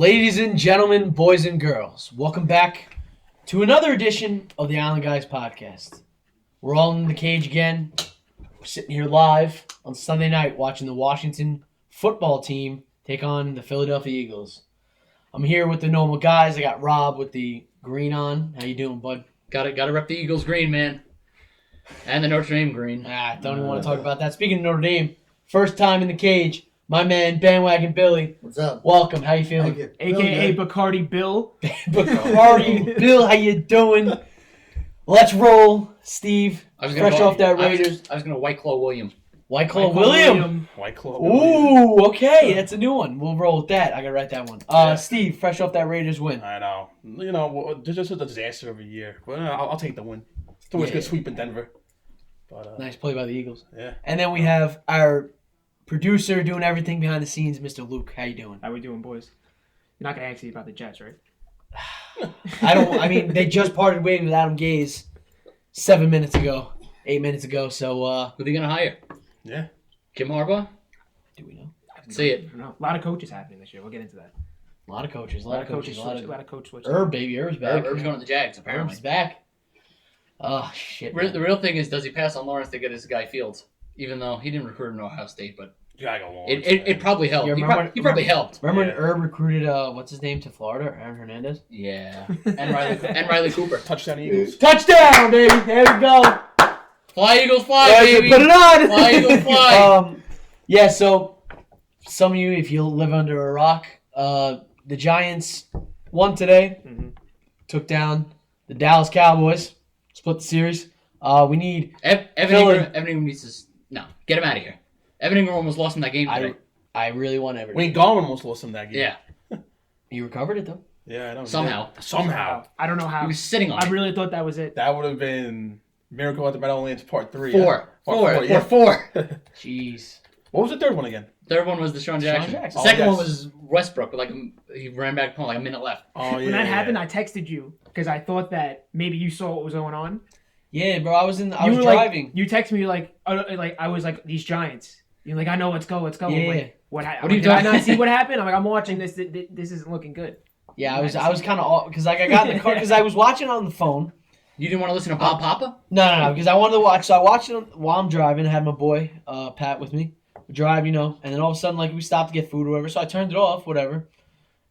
Ladies and gentlemen, boys and girls, welcome back to another edition of the Island Guys podcast. We're all in the cage again. We're sitting here live on Sunday night watching the Washington football team take on the Philadelphia Eagles. I'm here with the normal guys. I got Rob with the green on. How you doing, bud? Got to rep the Eagles green, man. And the Notre Dame green. Don't even want to talk about that. Speaking of Notre Dame, first time in the cage, my man Bandwagon Billy. What's up? Welcome. How you feeling? AKA Bacardi Bill. Bacardi Bill, how you doing? Let's roll, Steve. Fresh off that Raiders. I was going to White Claw William. White Claw William. White Claw. Ooh, okay. That's a new one. We'll roll with that. I got to write that one. Steve, fresh off that Raiders win. I know. You know, there's just a disaster every year. But I'll take the win. It's always good sweep in Denver. But, nice play by the Eagles. Yeah. And then we have our producer doing everything behind the scenes, Mr. Luke. How you doing? How we doing, boys? You're not going to ask me about the Jets, right? They just parted ways with Adam Gase 8 minutes ago. So, Who are they going to hire? Yeah. Jim Harbaugh? do we know? I can see it. I don't know. A lot of coaches happening this year. We'll get into that. A lot of coaches. A lot of coach switch. Herb, baby. Herb's back. Herb's going to the Jags, apparently. Herb's back. Oh, shit. The real thing is, does he pass on Lawrence to get his guy Fields? Even though he didn't recruit in Ohio State, but You gotta go Lawrence. it probably helped. Yeah, He probably helped. Remember Yeah. when Herb recruited, what's his name, to Florida? Aaron Hernandez? Yeah. And Riley Cooper. Touchdown Eagles. Touchdown, baby! There we go. Fly, Eagles, fly, Guys, baby! put it on. Fly, Eagles, fly! Yeah. So some of you, if you live under a rock, the Giants won today. Mm-hmm. Took down the Dallas Cowboys. Split the series. We need. Evan Philly. Ingram needs to... No, get him out of here. Evan Ingram almost lost in that game today. I really want everything. Wayne Gallman almost lost him that game. Yeah, He recovered it though. Yeah, I know. somehow. I don't know how. He was sitting on I it. really thought that was it. That would have been Miracle at the Meadowlands Part 3. Four. Yeah. Four. Jeez. What was the third one again? Third one was Deshaun Jackson. Jackson. The second Oh, one yes. was Westbrook, but he ran back home like a minute left. Oh, yeah. When that happened, I texted you because I thought that maybe you saw what was going on. Yeah, bro. I was You driving. Like, you texted me like I was like these Giants. You're like, I know, let's go. Yeah. Like, what are you did I doing? not see what happened? I'm like, I'm watching this. This isn't looking good. Yeah, I was kind of because I got in the car because I was watching on the phone. You didn't want to listen to Bob Papa? No, because I wanted to watch. So I watched it while I'm driving. I had my boy Pat with me. We drive, and then all of a sudden, we stopped to get food or whatever. So I turned it off, whatever.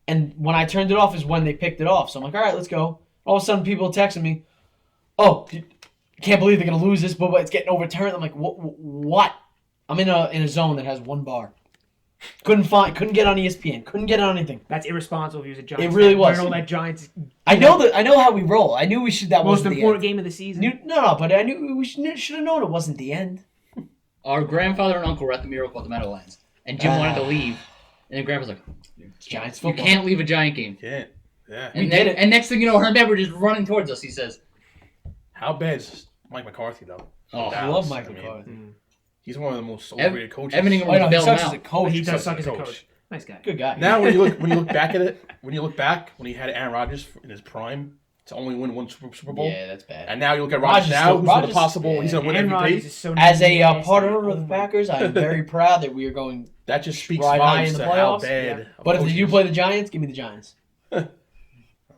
And when I turned it off is when they picked it off. So I'm like, all right, let's go. All of a sudden, people are texting me, "Oh, can't believe they're gonna lose this, but it's getting overturned." I'm like, what? I'm in a zone that has one bar. Couldn't get on ESPN. Couldn't get on anything. That's irresponsible if he was a Giants. It really fan. was. All that Giants. I know how we roll. I knew we should. That Most wasn't important the game of the season. end. No, but I knew we should have known it wasn't the end. Our grandfather and uncle were at the Miracle at the Meadowlands, and Jim wanted to leave, and then Grandpa's like, Giants "You football. can't leave a Giant game." Can't. Yeah. And did it. And next thing you know, her and Dad were just running towards us. He says, How bad is Mike McCarthy, though? "Oh, I Dallas, love Mike I mean, McCarthy. He's one of the most overrated coaches. Evan Ingram Oh, was no, he bailing sucks as out." a coach. he sucks does as suck a as a coach. coach. Nice guy. Good guy. Now, when you look back at it, when he had Aaron Rodgers in his prime to only win one Super Bowl, Yeah, that's bad. and now you look at Rodgers now, still- who's Rodgers- possible. He's gonna win Aaron Rodgers MVP. is so As a nasty. part owner of Oh the my- Packers, I am very proud that we are going. That just speaks Ride high volumes in the to how playoffs? bad. Yeah. of But if coaches. you play the Giants, give me the Giants. I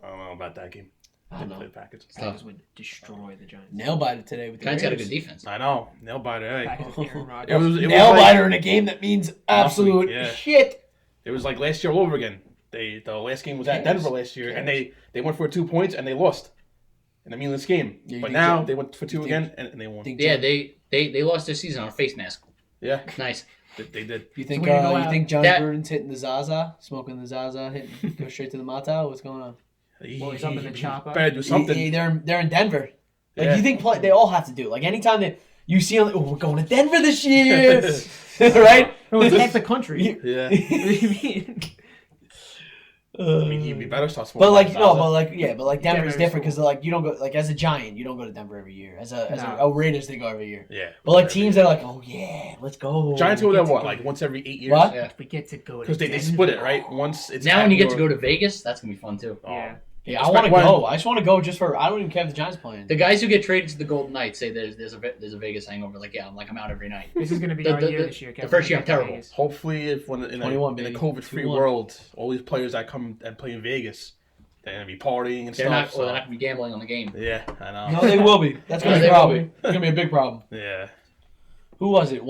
don't know about that game. I don't Play know. the Packers. Packers would destroy the Giants. Nail biter today with the Giants got a Raiders. good defense. I know. Nail biter. Hey. Packers with Aaron It Rodgers. was Nail like, biter in a game that means absolute yeah. shit. It was like last year all over again. The last game was at Cares. Denver last year, and they went for 2 points and they lost in a meaningless game. Yeah, you but think now so? they went for two think- again and they won. Think Yeah, they lost their season on a face mask. Yeah, Nice. they did. You think So when you go you out- think John That- Gruden's hitting the Zaza, smoking the Zaza, hitting go straight to the Mata? What's going on? Well, he's up in the chopper. Better do something. They're in Denver. Like Yeah. you think they all have to do. Like anytime that you see them, oh, we're going to Denver this year, right? No, it's half the country. Yeah. What do you mean? I mean, he'd be better start smoking. But like Zaza. no, but like Denver's Denver's different because cool. like you don't go like as a Giant, you don't go to Denver every year. As a Raiders, they go every year. Yeah. But like teams that are like, oh yeah, let's go. Giants go there get to what, go. like once every 8 years? What? Yeah. We get to go to Because they Denver. split it, right? Once it's Now at when you get New to go York- to Vegas, that's gonna be fun too. Oh, Yeah. Yeah, I want to go. I just want to go just for. I don't even care if the Giants playing. The guys who get traded to the Golden Knights say there's a Vegas hangover. Like, yeah, I'm out every night. This is going to be The- our the- year the- this year. the Kevin. first year I'm We're gonna terrible. Vegas. Hopefully, if in 21, a baby. COVID-free 2-1. world, all these players that come and play in Vegas, they're gonna be partying and They're not. stuff. Or they're not gonna be gambling on the game. Yeah, I know. No, they will be. That's gonna Yeah, be a they will problem. It's gonna be a big problem. Yeah. Who was it? Who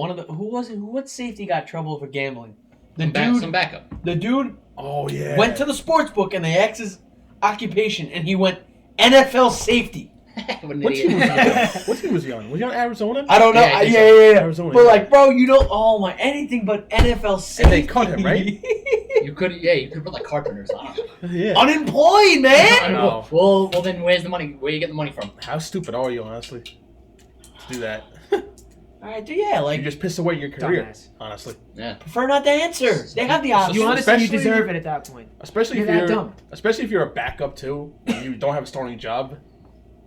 was it? What safety got in trouble for gambling? The Some backup. The dude Oh yeah. went to the sports book and they asked his occupation, and he went NFL safety. What an What team was he idiot. on? What team was he on? Was he on Arizona? I don't know. Yeah, I think Yeah. Arizona, But yeah. like, bro, you don't. Oh my, anything but NFL safety. And they cut him, right? You could put like carpenters on. Yeah. Unemployed, man. I know. Well, then where's the money? Where you get the money from? How stupid are you, honestly? To do that. All right, yeah, You like just piss away your career, Dumbass. honestly. Yeah. prefer not to answer. They have the option. You honestly, you Especially- deserve it at that point. Especially You're if that you're, dumb. especially if you're a backup too, and you don't have a starting job.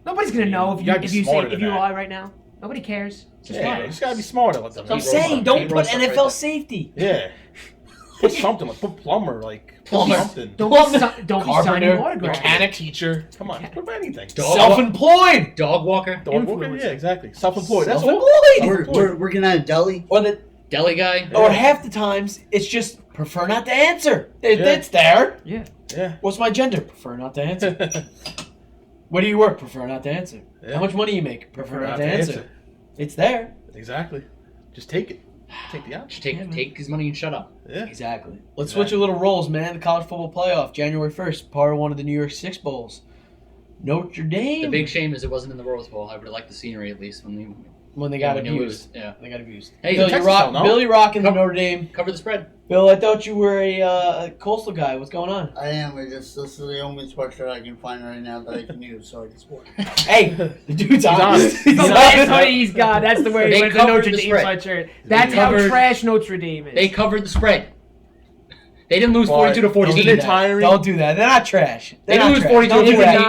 Nobody's gonna know if You you gotta be if you say smarter if than you that. lie right now. Nobody cares. Just Yeah, lie. you just gotta be smarter. Like That's I'm He saying, wrote don't he put wrote stuff right NFL there. safety. Yeah. Put something like put plumber, like put Plumber. something. Don't Plumber, be, don't be carpenter, signing autographs. Mechanic, teacher. Come on, put anything. Dog- Self-employed. Dog walker, Dog walker? Influencer. Yeah, exactly. Self-employed. That's all. Self-employed. We're working at a deli. deli guy. Or half the times, it's just prefer not to answer. Yeah. It's there. Yeah. Yeah. What's my gender? Prefer not to answer. Where do you work? Prefer not to answer. Yeah. How much money you make? Prefer not to answer. It's there. Exactly. Just take it. Take the option. Just take his money and shut up. Yeah. Exactly. Let's switch a little roles, man. The college football playoff, January 1st, part of one of the New York Six Bowls. Notre Dame. The big shame is it wasn't in the Rose Bowl. I would have liked the scenery at least when they got when you abused. lose. Yeah. They got abused. Hey, Bill, Texas rock, don't know. Billy rocking the Come- Notre Dame. Cover the spread. Bill, I thought you were a coastal guy. What's going on? I am. This is the only sweatshirt I can find right now that I can use, so I can sport. Hey, the dude's honest. honest. He's That's honest. what he's got. That's the way They he went to covered Notre the Dame spread. sweatshirt. That's how covered- trash Notre Dame is. They covered the spread. They didn't lose But 42 to Don't 14. do Isn't it that. tiring? Don't do that. They're not trash. They're They not lose trash. 42 Don't They do to did 14.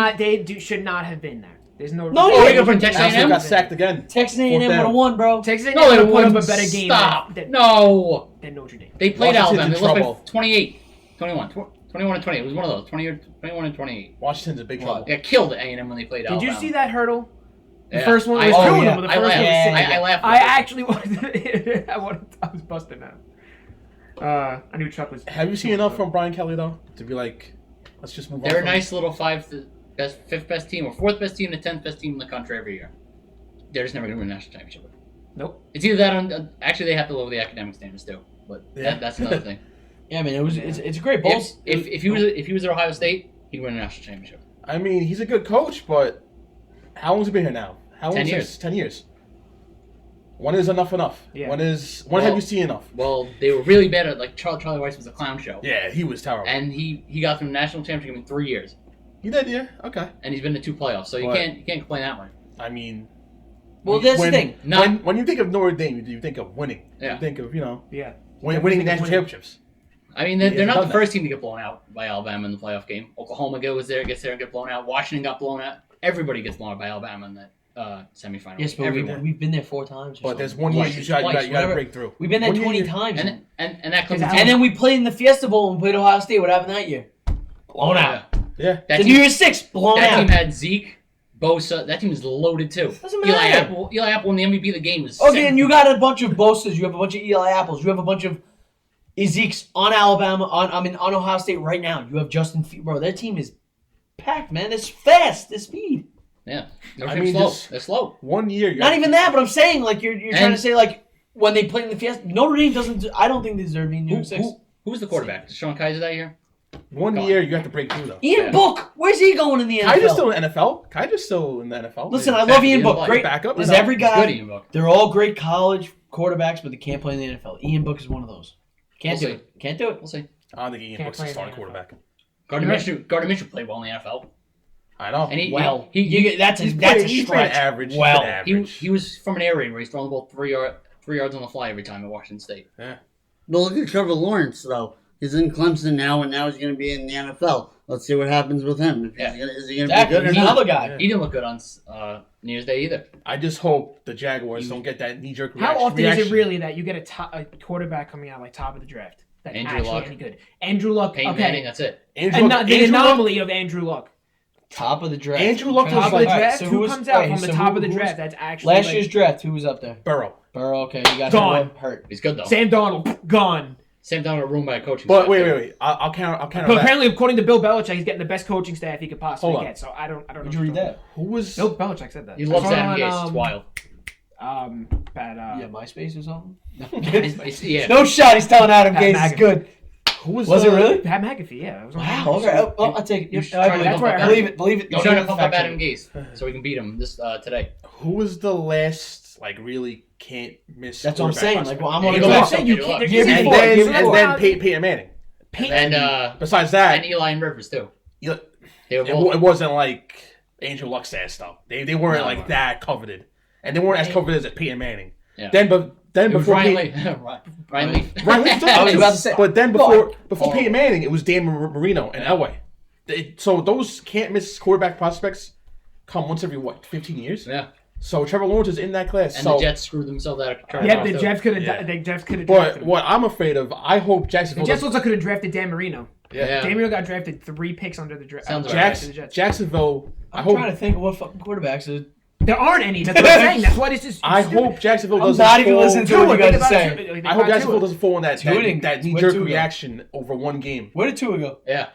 that. not. Should not have been there. There's no. No, Oh, yeah. you go from Texas Actually A&M? got sacked again. Texas A&M Fourth would down. have won, bro. Texas A&M No, they would put up a wouldn't. better game Stop. than No. Notre Dame. They played Washington's Alabama. They in lost by trouble. 28. 21 and 20. It was one of those. 21 and 28. Washington's in big trouble. They got killed at A&M when they played Did Alabama. you see that hurdle? The Yeah. first one I- was oh, two of yeah. them, but the I first one was laughed. sick. I laughed. I actually wanted. I was busting out. I knew Chuck was. Have you seen enough from Brian Kelly though to be like, let's just move on? They're a from nice little fifth best team or fourth best team and 10th best team in the country every year. They're just never going to win a national championship. Nope. It's either that or actually they have to lower the academic standards too. But Yeah. that's another thing. Yeah, man. It's a great bowl. If he was at Ohio State, he'd win a national championship. I mean, he's a good coach, but how long's he been here now? How long? 10 since- years. 10 years. When is enough enough? Yeah. When have Well- you seen enough? Well, they were really bad at Charlie Weiss was a clown show. Yeah, he was terrible. And he got them a national championship in 3 years. He did, yeah. Okay. And he's been to 2 playoffs. So you But- can't complain that much. I mean, Well, that's the thing. When you think of Notre Dame, you think of winning. Yeah. You think of Yeah. winning national Winning. championships. I mean, they're He not hasn't the done first team to get blown out by Alabama in the playoff game. Oklahoma gets there and get blown out. Washington got blown out. Everybody gets blown out by Alabama in that semifinal. Yes, but Everyone. we've been there 4 times. or But there's something. one year Twice, you got to whatever. break through. We've been there 1 20 year. times. And that comes. Because And then we played in the Fiesta Bowl and played Ohio State. What happened that year? Blown out. Yeah. That The team, New Year's Six, blown that out. team had Zeke, Bosa. That team is loaded too. Doesn't Eli matter. Apple won the MVP of the game. Was Okay, and you got a bunch of Bosas. You have a bunch of Eli Apples. You have a bunch of Ezekiel's on Alabama. On Ohio State right now. You have Justin Fields. Bro, their team is packed, man. It's fast. It's speed. Yeah, I they're mean, slow. just- They're slow. 1 year. Not even that, but I'm saying like you're trying And- to say like when they play in the Fiesta, Notre Dame doesn't. I don't think they deserve New Year's Six. Who's the quarterback? Is Sean Kaiser that year? 1 Gone. year you have to break through though. Ian Yeah. Book, where's he going in the NFL? Kaiser's still in the NFL. Kaiser's still in the NFL. Listen, I Back love to Ian the Book. play. Great Backup. There's I know. every He's guy. good, Ian Book. They're all great college quarterbacks, but they can't play in the NFL. Ian Book is one of those. Can't We'll do it. Can't do it. We'll see. I don't think Ian Can't Book's play a in starting the NFL. quarterback. Gardner Minshew played well in the NFL. I know. And he That's a He's that's a playing stretch. average. He's Well, been average. he was from an air raid where he's throwing the ball 3 yards on the fly every time at Washington State. But look at Trevor Lawrence, though. He's in Clemson now, and now he's going to be in the NFL. Let's see what happens with him. If Yeah. is he going to Exactly. be good or He's not? another guy. He didn't look good on New Year's Day either. I just hope the Jaguars don't get that knee-jerk reaction. How often is it really that you get a quarterback coming out like top of the draft? That's Andrew actually Luck. any good. Andrew Luck. Peyton okay. Manning, that's it. Andrew And Luck- the Andrew Luck- anomaly of Andrew Luck. Top of the draft. Andrew Luck Top of the Alright, draft. so Who was- comes out wait, from the so top of the who was- draft? That's actually Last like, year's draft, who was up there? Burrow. Burrow. Okay, you got Gone. hurt. He's good though. Sam Donald gone. Same down a room by a coaching. But staff, wait, too. wait. I'll counter. But that. apparently, according to Bill Belichick, he's getting the best coaching staff he could possibly Hold on. get. So I don't know. Would you read that? Who was? Bill Belichick said that. He I loves saw it Adam on, Gase. It's wild. Yeah, MySpace or something. Yeah. No shot. He's telling Adam Pat Gase is McAfee. good. Who was? Was it really? Pat McAfee, yeah. It was on Wow. McAfee. Okay. Oh, I'll take it. You're I trying to believe that's it. where I heard Believe it. Believe it. He's Don't trying to even pump fact up check Adam it. Gase so he can beat him this today. Who was the last really can't miss? That's what I'm quarterback saying. prospect? Like, well, I'm Yeah, on you the go I'm back. draft. saying you Year can't. before. Year And before. then So that's why- Peyton Manning. And Besides that, Eli and Rivers too. it, They were both. it wasn't like Andrew Luck status though. They weren't No, like no. that coveted, and they weren't as coveted as Peyton Manning. Yeah. Then It was before Ryan Peyton, Leaf. Ryan Leaf. Ryan Leaf I was about to say. But then Go before Peyton Manning, it was Dan Marino and Elway. So those can't miss quarterback prospects come once every 15 years. Yeah. So Trevor Lawrence is in that class. And so, the Jets screwed themselves out of Trevor Yeah, Lawrence, the too. Jets could have. Yeah. The Jets could have but drafted him. what I'm afraid of, I hope The Jacksonville. Jets also could have drafted Dan Marino. Yeah. Dan Marino got drafted 3 picks under the draft. Sounds to right. the Jets. Jacksonville. I I'm hope. trying to think of what fucking quarterbacks are. There aren't any. That's what I'm saying. That's why this is. I stupid. hope Jacksonville I'm doesn't. not even fall- listening to Tua, what you think guys are about saying. Tua. Think I hope about Jacksonville Tua. doesn't fall in that Tua didn't- that knee where'd jerk Tua go? reaction over one game. Where did Tua go? Yeah.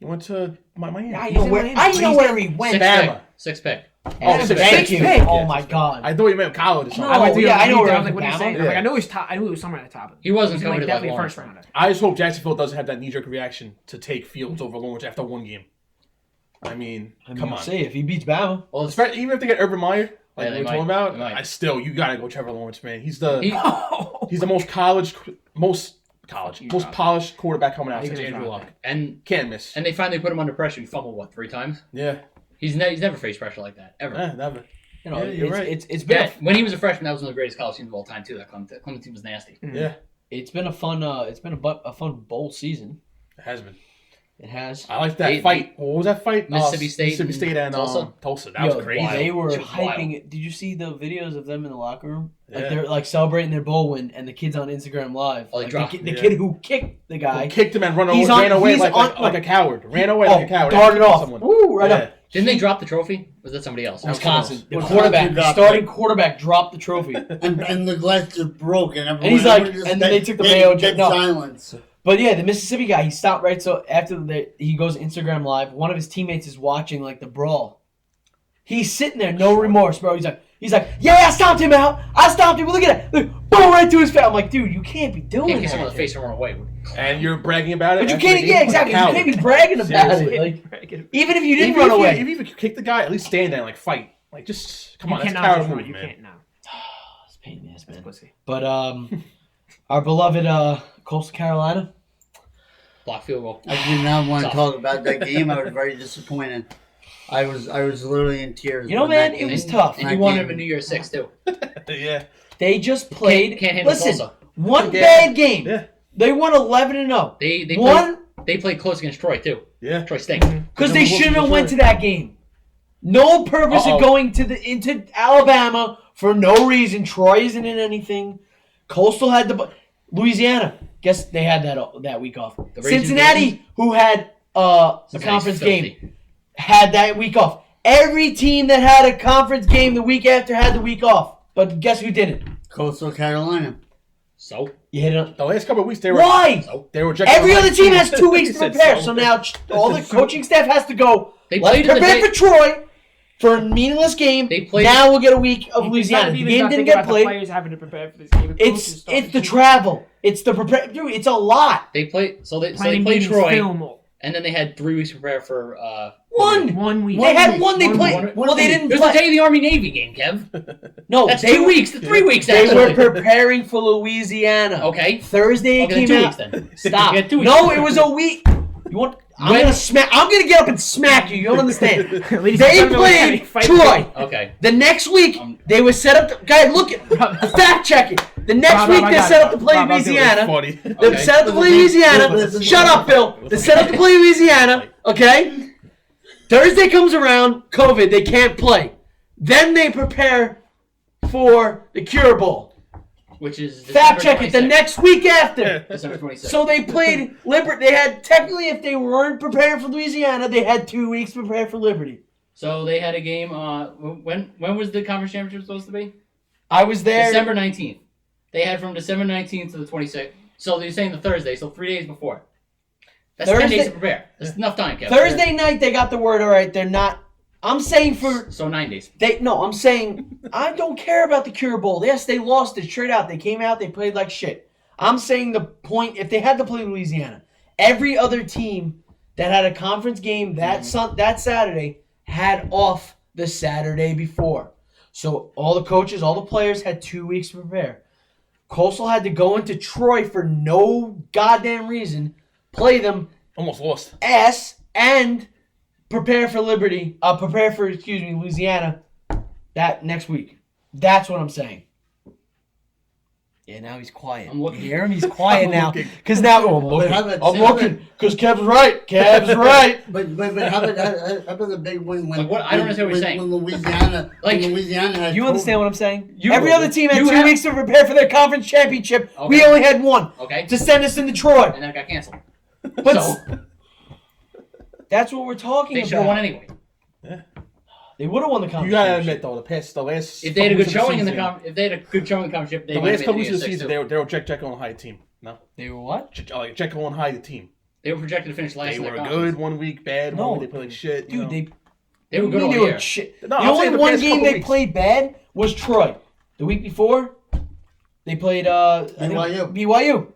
He went to Miami. Yeah, I he's know in where. Miami. I know where he went. Bama. Six pick. Oh, Yeah, six Thank picks. you. pick. Oh my god. I thought you meant college or something. No. I went to yeah, I know where I it was like, was. what are you Bama? saying? I'm Yeah. like, I knew he was top. I knew he was somewhere at the top. He wasn't He was covered like at that definitely Lawrence. first rounder. I just hope Jacksonville doesn't have that knee jerk reaction to take Fields over Lawrence after one game. I mean, come we'll on. see if he beats Bama. Well, it's, Even if they get Urban Meyer, like Yeah, they we're talking might. about, They might. I still you gotta go Trevor Lawrence, man. He's he, the most polished quarterback coming out He's since gonna Andrew drop Luck. and Can't miss. and they finally put him under pressure. He fumbled what 3 times? Yeah, He's never faced pressure like that ever. never. You know, Yeah, you're it's, right. it's been Yeah, when he was a freshman, that was one of the greatest college teams of all time too. That Clemson team was nasty. Yeah, it's been a fun a fun bowl season. it has been. It has. I like that They- fight. What was that fight? Mississippi State Mississippi and State and Tulsa? Tulsa. That Yo, was crazy. They were Just wild. hyping it. Did you see the videos of them in the locker room? Like Yeah. they're like celebrating their bowl win, and the kids on Instagram Live. Oh, they like dropped- the yeah. kid who kicked the guy. Kicked him and ran He's away he's like a coward. Ran away Oh, like a coward. darted After off. someone. Woo, right Yeah. up. Didn't they drop the trophy? Or was that somebody else? Wisconsin. The Wisconsin quarterback, the dropped starting it. quarterback, dropped the trophy. and the glass just broke, and everyone. And he's like- everyone just and then they took the dead- Mayo dead no. silence. But yeah, the Mississippi guy, he stopped right. So after he goes Instagram Live, one of his teammates is watching like the brawl. He's sitting there, no remorse, bro. He's like, yeah, I stomped him out. I stomped him. Look at it. Look, boom, right to his face. I'm like, dude, you can't be doing Can't that. get someone in the face and run away. And you're bragging about it. But you after can't. the Yeah, game? exactly. You Coward. can't be bragging about Seriously. it. Like, even if you didn't Even run if away. You, even if you kick the guy, at least stand there and like fight. Like just come You on, that's cannot coward just move, run. You man. can't now. It's a pain in the ass, That's man. pussy. But our beloved Coastal Carolina. Block field goal. I did not want to Tough. talk about that game. I was very disappointed. I was literally in tears. You know, when that man, it game- was tough. And that you won game- him in New Year's 6 too. Yeah, They just played. Can't handle Listen, Tulsa. one Yeah. bad game. Yeah. They won 11-0. They One played close against Troy too. yeah. Troy stinks. because they Number one shouldn't have for went sure. to that game. No purpose Uh-oh. of going to into Alabama for no reason. Troy isn't in anything. Coastal had Louisiana. Guess they had that week off. The Raging Cincinnati, who had a Cincinnati's conference filthy. game, had that week off. Every team that had a conference game the week after had the week off. But guess who didn't? Coastal Carolina. So You hit it. The last couple of weeks they were Why? they were rejecting Every like- other team has 2 weeks to Said prepare. So now all the coaching staff has to go. They Let's played in the prepare day- for Troy for a meaningless game. They played- Now we'll get a week of He's Louisiana. not The even game about didn't thinking get about the played. players having to prepare for this game. It's the travel. It's the prepare. Dude, it's a lot. they played. So they Planning played meetings, Troy, film. and then they had 3 weeks to prepare for. 1 week. They had week. one. They One played. week. Well, they didn't There's the play. day of the Army Navy game, Kev. No, That's they 2 weeks. 3 weeks. They actually. were preparing for Louisiana. Okay. Thursday it Okay, then came 2 out. weeks then. Stop. You had 2 weeks. No, it was a week. You want? I'm When- gonna smack. I'm gonna get up and smack you. You don't understand. Ladies and They gentlemen, played fight- Troy. Okay. The next week, they were set up to... Guys, look at... Fact check it. The next Rob, week, I they're got set it. up to play Rob, I'll do it. Louisiana. Funny. They're Okay. set up to play Louisiana. Shut up, Bill. They're set up to play Louisiana, okay? Thursday comes around, COVID, they can't play. Then they prepare for the Cure Bowl. which is Fact December check it. The 26th. next week after. December 26th. So they played Liberty. They had technically, if they weren't prepared for Louisiana, they had 2 weeks to prepare for Liberty. So they had a game. When was the conference championship supposed to be? I was there. December 19th. They had from December 19th to the 26th. So they're saying the Thursday, so 3 days before. That's 10 Thursday- days to prepare. That's enough time, Kevin. Thursday night they got the word. All right, they're not. I'm saying for So 9 days. I'm saying I don't care about the Cure Bowl. Yes, they lost it straight out. They came out. They played like shit. I'm saying the point. If they had to play Louisiana, every other team that had a conference game that Saturday had off the Saturday before. So all the coaches, all the players had 2 weeks to prepare. Coastal had to go into Troy for no goddamn reason, play them Almost lost. ass, and prepare for Louisiana that next week. That's what I'm saying. Yeah, now he's quiet. I'm looking. You hear him? He's quiet I'm now. looking. Because now, I'm But looking. how about- I'm looking. Because Kev's right. Kev's right. But how about the big win when Like what? I don't understand what you're saying. when Louisiana Like, when Louisiana had You COVID. understand what I'm saying? You- Every other team had you 2 have- weeks to prepare for their conference championship. We Okay. only had one Okay. to send us into Troy. And then it got canceled. But So that's what we're talking they should have about. won anyway. They would have won the conference You gotta championship. admit though, the last If they had a couple good weeks of showing in the season- if they had a good showing in the championship, they the might last have couple made weeks the of the Elite season, Six, they were Jekyll and Hyde team. No, They were what? Jekyll and Hyde team. They were projected to finish last. They in were their conference. good 1 week, bad No. 1 week. They played like shit. you Dude, know. They were good all they were year. shit. No, The I'm only saying the one past game couple they weeks. played bad was Troy. The week before, they played I think BYU. BYU.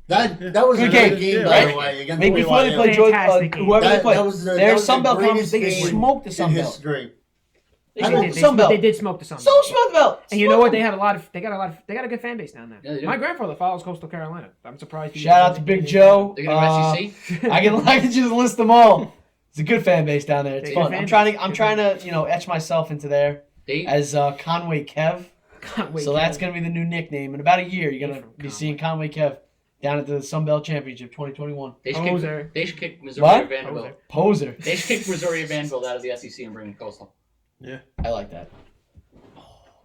That was Good a game. good game, Yeah, by right. the way. Against Maybe before they BYU. played Fantastic game. whoever they That played. was the, Their that was Sun the Belt Conference, greatest they game smoked the in Sun Belt. history. They I smoked don't- the Sun Belt. They did smoke the Sun So Belt. Sun Belt. And you know what? Smoke They them. got a good fan base down there. Yeah, they do. My grandfather follows Coastal Carolina. I'm surprised. Shout out to Big Joe. They got an SEC. I can just list them all. It's a good fan base down there. It's Good fun. fan I'm base. trying to etch myself into there They as Conway Kev. Can't wait. So that's gonna be the new nickname. In about a year, you're gonna be seeing Conway Kev down at the Sun Belt Championship 2021. Poser. They should kick Missouri What? or Vanderbilt. Poser. They should kick Missouri or Vanderbilt out of the SEC and bring in Coastal. I like that.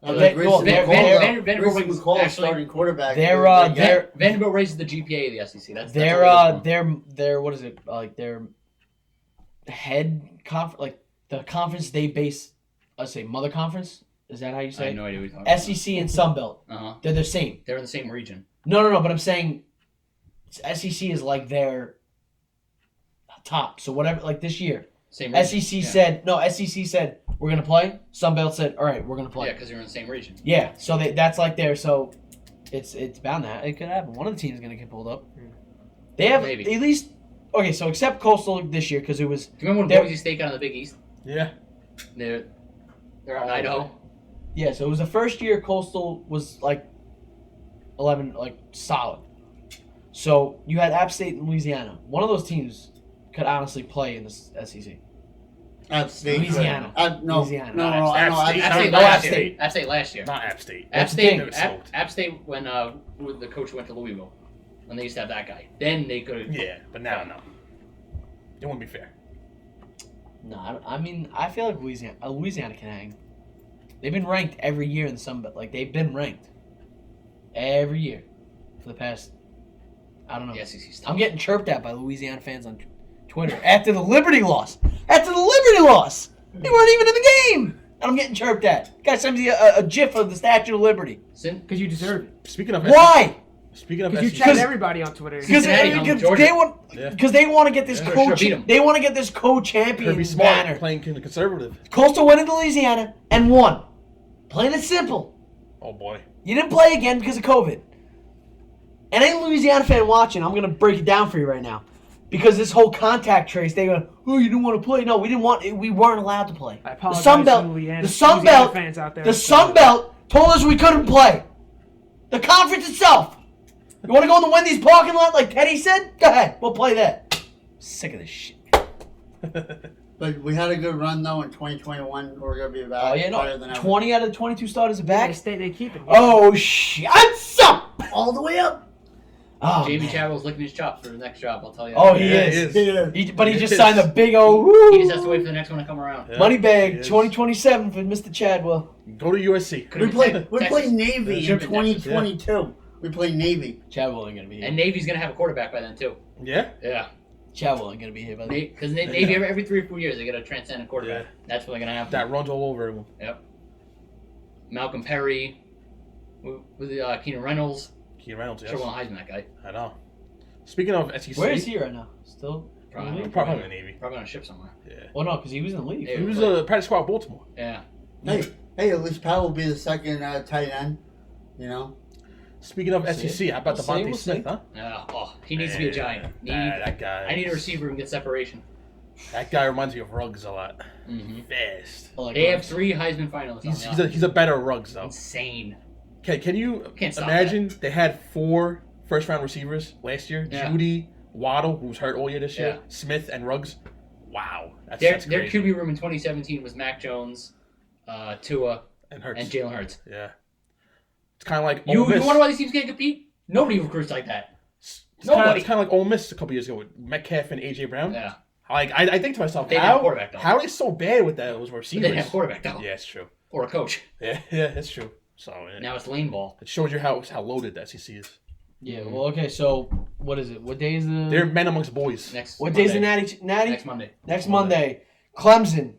Like Well, Grayson Vanderbilt Grayson was McCall actually- starting quarterback. They're Vanderbilt raises the GPA of the SEC. That's they're what is it like their head conference, like the conference they base, let's say mother conference, is that how you I say have it? no idea what you're talking about. SEC and Sun Belt, Uh-huh. they're the same. They're in the same region. No, but I'm saying SEC is like their top. So whatever, like this year, Same region. SEC Yeah. SEC said we're gonna play. Sun Belt said, all right, we're gonna Yeah, play. because you're in the same region. Yeah, so that's like there. So it's bound to it could happen. One of the teams is gonna get pulled up. They have Maybe. at least okay. So except Coastal this year because it was Do you remember when They're- Boise State got in the Big East? Yeah. They're out in Idaho. yeah. So it was the first year Coastal was like 11, like solid. So you had App State and Louisiana. One of those teams could honestly play in the SEC. App State. Louisiana. No, Louisiana. no, Not I know. App State. App No, State no, last App year. State. App State last year. Not App State. App That's the State. thing. They were App, smoked. App State when the coach went to Louisville, when they used to have that guy. Then they could. Yeah, but now no. It wouldn't be fair. No, I mean I feel like Louisiana can hang. They've been ranked every year in the Sun Belt. Like they've been ranked every year for the past. I don't know. The SEC's I'm getting chirped at by Louisiana fans on Twitter after the Liberty loss. After the Liberty loss, they weren't even in the game, and I'm getting chirped at. Guy sends me a GIF of the Statue of Liberty. Because you deserve it. Speaking of Why? Speaking of Because you SEC, chat everybody on Twitter. Because Cincinnati hung with Georgia. they want Yeah. because they want to get this Yeah. co Should've beat 'em. they want to get this co-champion Kirby Smart banner. playing conservative. Coastal went into Louisiana and won. Plain and simple. Oh boy. You didn't play again because of COVID. And any Louisiana fan watching, I'm gonna break it down for you right now, because this whole contact trace, they go, "Oh, you didn't want to play." No, we didn't want. We weren't allowed to play. I The apologize Sun Belt, to Louisiana, the Sun Louisiana Belt, fans out there. the Sun Belt told us we couldn't play. The conference itself. You want to go in the Wendy's parking lot like Teddy said? Go ahead, we'll play that. Sick of this shit. But we had a good run though in 2021. We're gonna be Oh back yeah, better than no. ever. 20 out of the 22 starters are They back. stay. They keep it. Oh shit! Up All the way up. Oh, Jamie man. Chadwell's licking his chops for the next job. I'll tell you. Oh, that. he Yeah, is. he is. But he He just is. signed a big old He just has to wait for the next one to come around. Yeah. money He bag is. 2027 for Mr. Chadwell. Go to USC. Could've We play been we Texas. play Navy in Should've been Texas. 2022. We play Navy. Chadwell ain't gonna be here. And Navy's gonna have a quarterback by then too. Yeah. Yeah, Chadwell ain't gonna be here by then. because Navy every 3 or 4 years they get a transcendent quarterback. Yeah. That's what they're gonna have. That runs all over everyone. Malcolm Perry, with Keenan Reynolds. Keenan Reynolds, yes. Sure, won Heisman that guy. I know. Speaking of SEC, Where is he right now? Still? Probably, Really? Probably in the Navy. probably on a ship somewhere. Yeah. Well, no, because he was in the league. Yeah. He was a practice squad at Baltimore. Yeah. Hey, at least Powell will be the second tight end. You know. Speaking of We'll see. SEC, how about We'll see, Devontae we'll Smith, see. huh? He needs to be a giant. That guy. I need a receiver who can get separation. That guy reminds me of Ruggs a lot. Mm-hmm. Fast. I like They have Ruggs. 3 Heisman finalists. He's a better Ruggs though. Insane. Can you Can't stop imagine they had 4 first round receivers last year? Yeah. Judy, Waddle, who's hurt all year this year, Yeah. Smith, and Ruggs. Wow, that's Their crazy. QB room in 2017 was Mac Jones, Tua, And Hurts. and Jalen Hurts. Yeah, it's kind of like You Ole Miss. wonder why these teams can't compete? Nobody recruits like that. It's Nobody. kind of like Ole Miss a couple years ago with Metcalf and AJ Brown. Yeah. Like I think to myself, They didn't have how a quarterback, though. how are they so bad with those But receivers? they didn't have a quarterback though, Yeah, it's true. or a coach. Yeah, that's true. So yeah. Now it's lane ball. It shows you how loaded the SEC is. Yeah, well, okay, so what is it? What day is the. They're men amongst boys. Next. What Monday. day's the Natty? Next Monday. Next Monday. Clemson.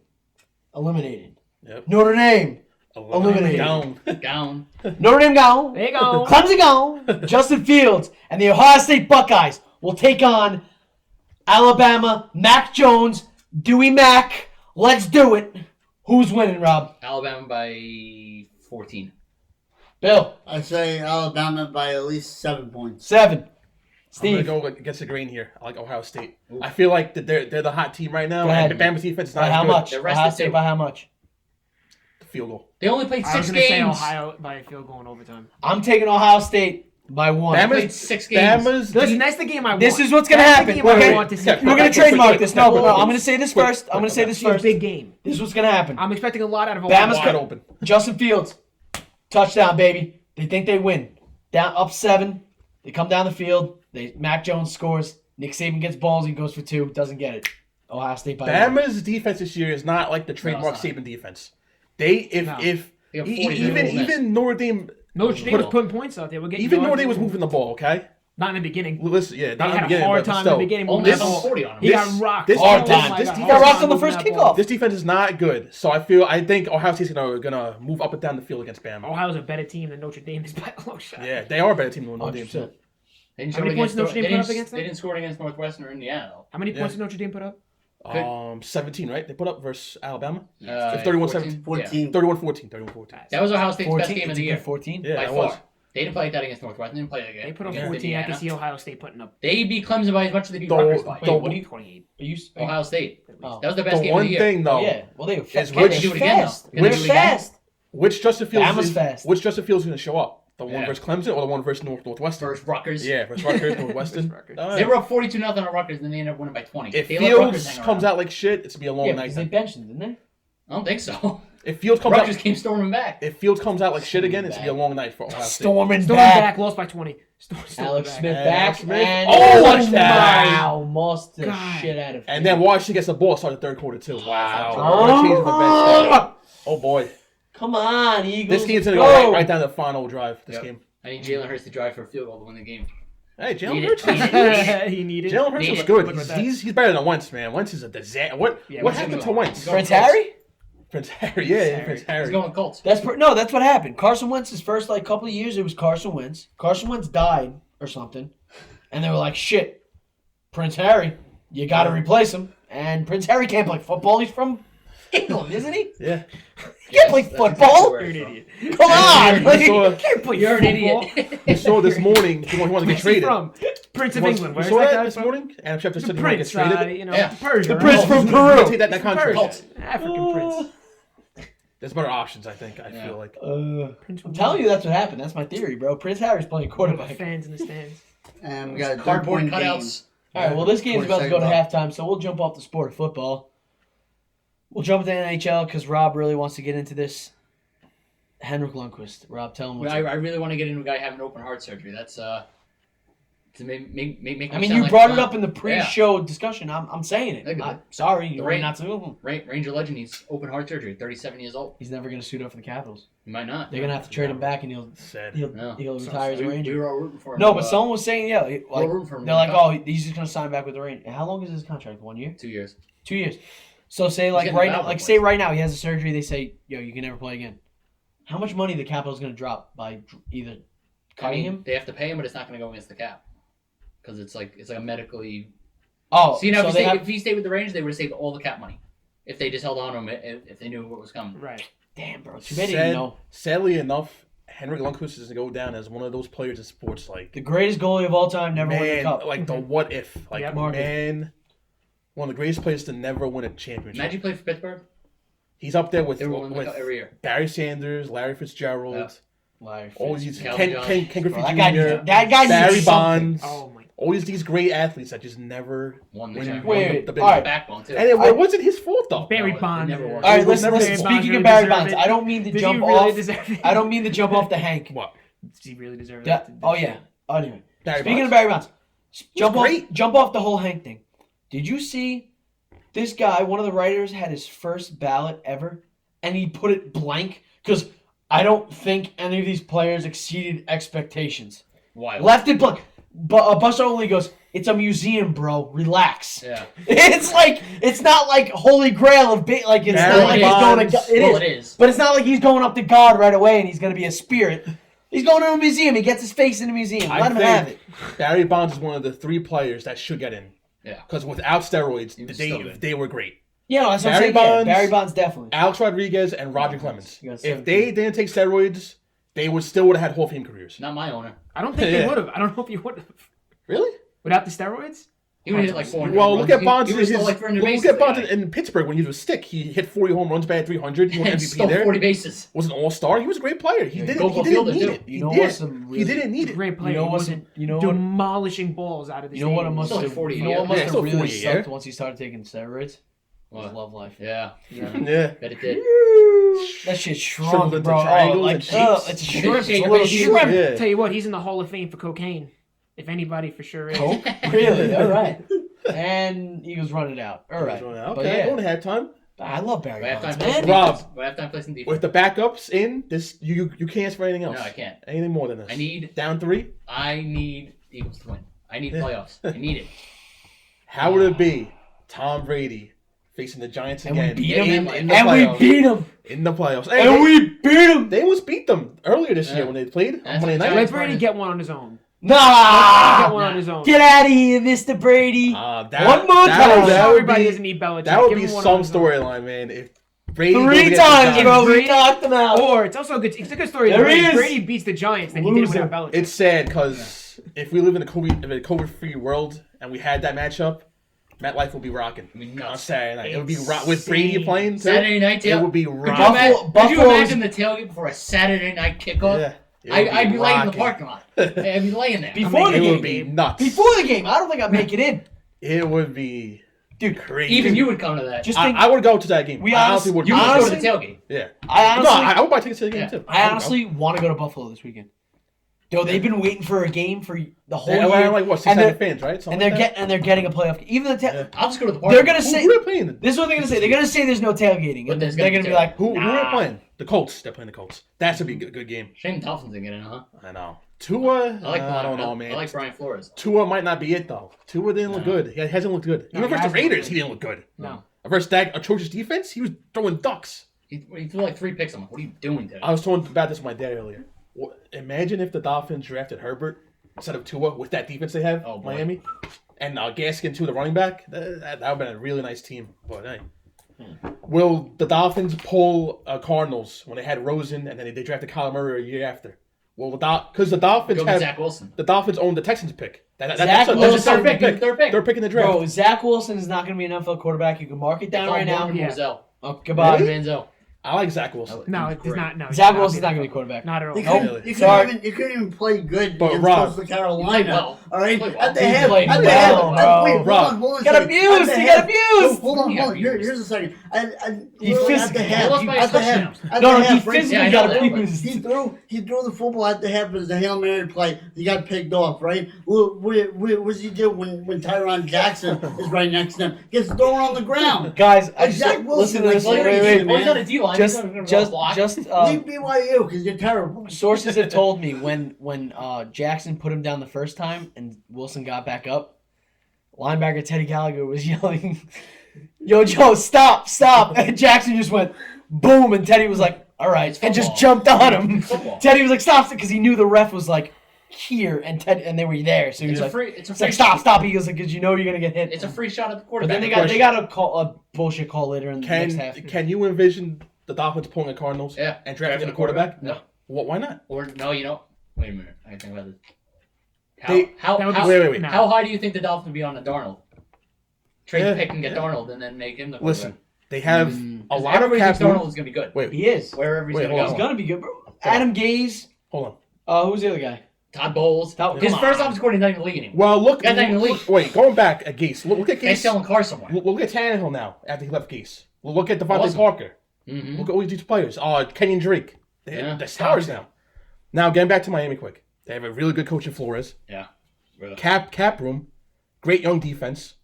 Eliminated. Yep. Notre Dame. Eliminated. Down. Down. Notre Dame gone. There you go. Clemson gone. Justin Fields and the Ohio State Buckeyes will take on Alabama, Mac Jones, Dewey Mac. Let's do it. Who's winning, Rob? Alabama by 14. Bill. I say Alabama by at least 7 points. 7. I'm Steve. gonna go against the grain here. I like Ohio State. I feel like that they're the hot team right now. Go ahead. And Bama's defense is not By as how good. much? The Ohio rest State is by how much? Field goal. They only played I 6 was gonna say games. Ohio by a field goal in overtime. I'm taking Ohio State by 1. They Bama's- played 6 games. Bama's Listen, that's the game I want. This is what's gonna That's happen. The game Okay. I want to see. Okay. We're gonna trademark this. No, but no, Quick. I'm gonna say this Quick. first. I'm gonna say this It's a first. big game. This is what's gonna happen. I'm expecting a lot out of Bama's wide gonna- open. Justin Fields, touchdown, baby. They think they win. Down up 7. They come down the field. Mac Jones scores. Nick Saban gets balls. He goes for 2. Doesn't get it. Ohio State by 1. Bama's defense this year is not like the trademark it's not. Saban defense. They No. if They have e- 40 even Ole Miss. even Notre Dame Notre Dame put was a- putting points out there. We're getting even yards. Notre Dame was moving the ball. Okay, Not in the beginning. listen, yeah, They not in the had a beginning, hard but time in still, the beginning. Ole moving Miss the on ball. 40 on them. He got This- rocked. this- Hard Oh time. my This God. defense- Got Hard rocked on the time first moving that ball. kickoff. this defense is not good. So I think Ohio State's gonna move up and down the field against Bama. Ohio's a better team than Notre Dame is by a long shot. Yeah, they are a better team than Notre Dame. 100%. too. They didn't How many score points did Notre against Dame Nor- put up they against them? They didn't score against Northwestern or Indiana though. How many Yeah. points did Notre Dame put up? 17, right? They put up versus Alabama. 31-17. 14. 31-14. 31-14. That was Ohio State's 14. best game of It's the a year. good 14. Yeah, by that far. was. They didn't play like that against Northwestern. They didn't play that game. They put up against 14. I can Indiana. see Ohio State putting up They beat Clemson by as much as they beat The- Rutgers by. the- Wait, what do you? 28. Are you? Ohio State. Oh. That was the best The game of one the year. thing though, Oh, yeah. Well, they were fast. Can they do it again, fast. though? They're Can they do it again? fast. which Justin Fields Bama's is, fast. which Justin Fields is going to show up? The one Yeah. versus Clemson or the one versus Northwestern? Versus Rutgers. Yeah, versus Rutgers, Northwestern. Rutgers. All They right. were up 42-0 on Rutgers, and then they ended up winning by 20. If They let Rutgers Fields hang comes around. out like shit, it's gonna be a long Yeah, night. because they Then. benched him, didn't they? I don't think so. If Fields comes Rutgers out, came storming back. if Fields comes out like shit again, it's gonna be a long night for Ohio State. Storming Storm back. back, lost by 20. Storm Alex back. Smith And back. Alex Smith. And Oh, touchdown. touchdown. Wow, must the God. shit out of And then Washington gets the ball, start the third quarter too. Wow. Oh. Change the bench. Oh boy, Come on, Eagles. this game's gonna go. go right down to the final drive. This Yep. game. I need Jalen Hurts to drive for a field goal to win the game. Hey, Jalen Need Hurts. it. He needed. Jalen Hurts Need looks it. good. Look at that. He's better than Wentz, man. Wentz is a disaster. What Yeah, what Wentz happened is to good. Wentz? Prince Harry? Prince Harry, yeah, Prince He's Harry. going with Colts. That's what happened. Carson Wentz's first couple of years, it was Carson Wentz. Carson Wentz died or something, and they were like, "Shit, Prince Harry, you got to replace him." And Prince Harry can't play football. He's from England, isn't he? Yeah. He can't play football. You're an idiot. Come on, I saw, Can't play You're an football. idiot. I saw this morning he wanted to get Where's he traded. from? Prince of You England. Where's saw that that guy this from? morning? Adam Schefter The said he wanted to Prince, get traded. Yeah. Persia. The Prince right? from He's gonna Peru. take that contract. Colts. African Prince. There's better options, I think. I Yeah. feel like. Prince I'm telling you, that's what happened. That's my theory, bro. Prince Harry's playing quarterback. Fans in the stands. And we got a Cardboard 3-point game. cutouts. All right, well, this game's about to go to 40 halftime, so we'll jump off the sport of football. We'll jump to the NHL because Rob really wants to get into this. Henrik Lundqvist. Rob, tell him what's I really want to get into a guy having open heart surgery. That's to make. I mean, you brought it up in the pre-show discussion. I'm saying it. Look at I'm sorry, you're Rain- not to. Ranger legend. He's open heart surgery. 37 years old. He's never gonna suit up for the Capitals. He might not. They're gonna have to trade him back, and Sad. No. he'll retire as a We Ranger. were all rooting for him. No, but someone was saying, yeah, we like were rooting for him. they're like, oh, he's just gonna sign back with the Rangers. How long is his contract? 1 year? 2 years. 2 years. So say like getting right a now, valid like point. say right now he has a surgery. They say, yo, you can never play again. How much money the Capitals gonna drop by either I cutting mean, him? they have to pay him, but it's not going to go against the cap because it's like a medically. Oh, So you know, so if he stayed with the Rangers, they would have saved all the cap money if they just held on to him if they knew what was coming. Right. damn, bro, too bad he didn't know. Sadly enough, Henrik Lundqvist is going to go down as one of those players in sports like The greatest goalie of all time never won the man, cup. like the what if, like Yep. man, one of the greatest players to never win a championship. Imagine you played for Pittsburgh. He's up there with They were winning the cup every year. Barry Sanders, Larry Fitzgerald, Yeah. Larry all Fitz. these Calvin Ken Johnson. Griffey Bro, Jr., that guy Barry needs something. Bonds, Oh my. always these great athletes that just never Won the win. championship. Wait, the big all right. Backbone too. And it I- wasn't his fault though. Barry No, it Bonds. never was. All right, It was listen, never listen. his fault. Speaking Really of Barry deserve Bonds, it? I don't mean to Did jump he really off. deserve it? I don't mean to jump off the Hank. What? Does he really deserve Yeah. it? Oh yeah. Anyway, Barry speaking of Bonds? Barry Bonds, jump great. off the whole Hank thing. Did you see this guy? One of the writers had his first ballot ever, and he put it blank because I don't think any of these players exceeded expectations. Why? Left it blank. But Buster only goes, "It's a museum, bro. Relax." Yeah. It's like it's not like Holy Grail of like it's Barry not like he's going to. Bonds. It Well, is. it is. But it's not like he's going up to God right away and he's going to be a spirit. He's going to a museum. He gets his face in a museum. I Let him have it. think Barry Bonds is one of the 3 players that should get in. Yeah. Because without steroids, He was still good. they were great. Yeah, no, that's what I'm Barry saying. Yeah, Bonds- Barry Bonds definitely. Alex Rodriguez and Roger Clemens. You got If 17. they didn't take steroids, they would have had Hall of Fame careers. Not my owner. I don't think Yeah. they would have. I don't know if you would have. Really? Without the steroids? He would hit like 400. Well, runs. look at He- Bonds. He was still his- like 400 look bases. at Bonds the guy. in Pittsburgh when he was a stick. He hit 40 home runs, batted 300. He won And MVP stole there. 40 bases. Was an all-star. He was a great player. He Yeah, didn't. go He for didn't fielder, need too. it. You know He what's did. some He really- didn't need it. Great player. You know He what's wasn't you know what demolishing balls out of the you know what it stadium. must Still like have 40 you know what years. must Yeah, have still really 40 a year. sucked once he started taking steroids? His What? love life. Yeah. Yeah. Bet it did. That shit Shriveled shrunk, into bro. Oh, triangles like and shapes. it's a shrimp. It's Shake a a little baby. shrimp. Yeah. Tell you what, he's in the Hall of Fame for cocaine. If anybody for sure is. Coke? Really? All right. And Eagles run it out. All right. Okay, But yeah, going to halftime. I love Barry By Bonds, halftime, man. Rob. By halftime, play some defense. With the backups in, this you can't ask for anything else. No, I can't. Anything more than this. I need down 3. the Eagles to win. I need playoffs. I need it. How would it be? Tom Brady facing the Giants And we again beat him. in the And we playoffs. beat him. In the playoffs. Hey, And they, we beat him. they almost beat them earlier this year Yeah. when they played on That's Monday what night. Let Giants- Brady get one on his own. Get Nah. one on his own. Get out of here, Mr. Brady. One One more time. That would Everybody be, doesn't need Belichick. that would Give be him one some on his own. storyline, man. If Brady goes 3 against the times, Giants. bro. We Brady- knocked him out. Or it's also a good. It's a good story. There Brady, is. Brady beats the Giants, then he did it Loser. without Belichick. It's sad because if we live in a COVID-free world and we had that matchup, MetLife will be rocking I mean, on nuts. Saturday night. It would be Insane. with Brady playing too. Saturday night It tail. would be Could you, rocking. Buffalo- could you Buffalo's- imagine the tailgate before a Saturday night kickoff? Yeah, it would I'd be laying in the rocking. parking lot. I'd be laying there. Before the It game. would be nuts. Before the game. I don't think I'd make it in. It would be Dude, crazy. Even you would come to that. Just I, think. I would go to that game. We I honestly- honestly would. You would go honestly- to the tailgate. Yeah. I No, honestly, I would buy tickets to the game Yeah. too. I honestly want to go to Buffalo this weekend. Yo, they've been waiting for a game for the whole They're year, like what, and 600 fans, right? Something they're like that? they're getting a playoff. Even the Yeah. I'll just go to the park. they're gonna Who say are they playing? this is what they're gonna say. They're gonna say there's no tailgating, But and there's they're gonna gonna be be like, Who are nah. they playing? The Colts. They're playing the Colts. That should be a good game. Shame the Dolphins didn't get in, huh? I know. Tua, I like I don't know, man. I like Brian Flores. Tua might not be it though. Tua didn't look good. He hasn't looked good. No, Even he versus the hasn't Raiders, looked he didn't look good. No. Versus that atrocious defense, he was throwing ducks. He threw like 3 picks. I'm like, what are you doing today? I was talking about this with my dad earlier. Imagine if the Dolphins drafted Herbert instead of Tua with that defense they have, Oh, boy. Miami, and Gaskin too, the running back. That would have been a really nice team. But hey, will the Dolphins pull Cardinals when they had Rosen and then they drafted Kyler Murray a year after? Well, because the Dolphins Go with have Zach Wilson. the Dolphins own the Texans pick. Zach That's Wilson- a third pick. Third pick. Third pick in the draft. Bro, Zach Wilson is not gonna be an NFL quarterback. You can mark it down right now. Morgan Yeah. Moselle. Oh, goodbye. Really? Manziel. I like Zach Wilson. No, it's Great. not. No, Zach he's Wilson's not being going to be a- quarterback. Not at all. You Nope. couldn't, you, Sorry. couldn't even, you couldn't even play good But against Rob, Coastal He played Carolina. well. All right, He played well. at the He half, played at the well, half. bro. Wait, hold Rob. on, hold on. a Got second. abused. At the He half- got abused. Hold on, He got Here, abused. here's a second. He Literally at physically- the half. They lost by At the touchdowns. half. At No, the he half, right? physically Yeah, I got know. abused. He threw the football at the half as a Hail Mary play. He got picked off, right? What does he do when Tyron Jackson is right next to him? Gets thrown on the ground. Guys, I Like just Zach Wilson, listen to this. like, Wait, seriously, wait. man. He's on a D-line. Just, He's gonna just, block. just. Leave BYU because you're terrible. Sources have told me when Jackson put him down the first time and Wilson got back up, linebacker Teddy Gallagher was yelling, "Yo, Joe, stop!" And Jackson just went boom, and Teddy was like, "All right," It's and just football. jumped on him. It's football. Teddy was like, "Stop!" because he knew the ref was like here, and they were there, so he was It's a like, free. It's a "It's free. like stop!" He goes like, "Cause you know you're gonna get hit." It's a free shot at the But quarterback. then they got a call a bullshit call later in the next half. Can you envision the Dolphins pulling the Cardinals Yeah. and drafting a quarterback? No. Why not? Or no, you know. Wait a minute. I can think about this. They- How That would be- Wait. no. how high do you think the Dolphins would be on a Darnold? Trade Yeah, the pick and get yeah. Darnold, and then make him the Listen, quarterback. they have a lot of Everybody cap thinks Darnold room. is gonna be good. Wait, He is. Wherever he's Wait, gonna hold go. He's gonna be good, bro. Adam Gaze. hold on. Who's the other guy? Todd Bowles. Come His first on. offensive coordinator in the league anymore. Well, look. Guy's not even in the league. Wait, going back at Gase. Look at Guy's Gase. selling cars somewhere. Look at Tannehill now after he left Gase. Look at Devontae Awesome. Parker. Mm-hmm. Look at all these players. Kenyon Drake. Yeah. They're stars now. Now, getting back to Miami quick. They have a really good coach in Flores. Yeah. Really. Cap room. Great young defense.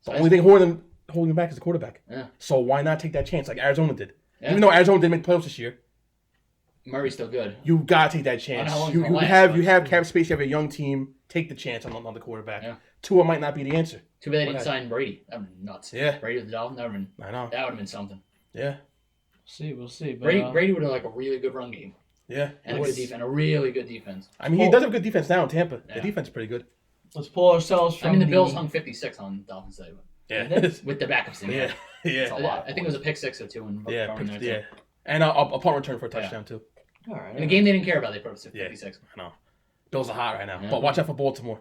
The only thing holding them back is the quarterback. Yeah. So why not take that chance like Arizona did? Yeah. Even though Arizona didn't make playoffs this year, Murray's still good. you gotta take that I chance. don't know how long You it's gonna have last, but- cap space. You have a young team. Take the chance on the quarterback. Yeah. Tua might not be the answer. Too bad they didn't Okay. sign Brady. That would have been nuts. Yeah. Brady with the Dolphins. That would have been, I know. that would have been something. Yeah. We'll see. But, Brady would have like a really good run game Yeah. and a good defense, and a really good defense. I mean, he does have a good defense now in Tampa. Yeah. The defense is pretty good. let's pull ourselves from I mean, the Bills hung 56 on Dolphins today, but Yeah. with the backups in there. Yeah. I think it was a pick six or two in Yeah. in there too. Yeah. And a punt return for a touchdown too. All right. In a game they didn't care about, they put up 56. I know. Bills are hot right now, Yeah. but watch out for Baltimore.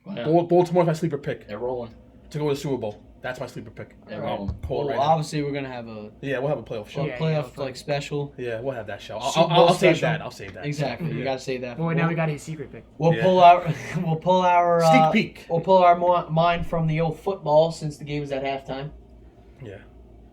Well, yeah, Baltimore's my sleeper pick they're rolling. to go to the Super Bowl. That's my sleeper pick. They're All right. rolling. Call it Well, right now. obviously we're gonna have a Yeah, we'll have a playoff show. Yeah, playoff yeah. like special. Yeah, we'll have that show. Super Bowl I'll save special. that. I'll save that. Exactly. You Yeah. gotta say that. Well, now we got his secret pick. We'll Yeah. pull our we'll pull our Sneak peek. We'll pull our mind from the old football since the game was at halftime. Yeah.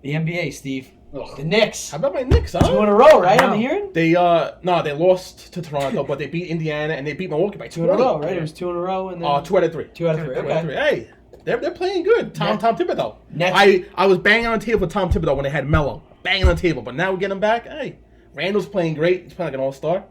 The NBA, Steve. The Ugh. Knicks. How about my Knicks, huh? 2 in a row, right? I I'm know. hearing. They they lost to Toronto, but they beat Indiana and they beat Milwaukee by 2 in a 20. row, right? It was 2 in a row, and then 2 out of 3. 2 out of 3. 2 out of Okay. 3. Hey, they're playing good. Tom Thibodeau. Nets. I was banging on the table for Tom Thibodeau when they had Melo. Banging on the table, but now we get him back. Hey, Randall's playing great. He's playing like an all-star.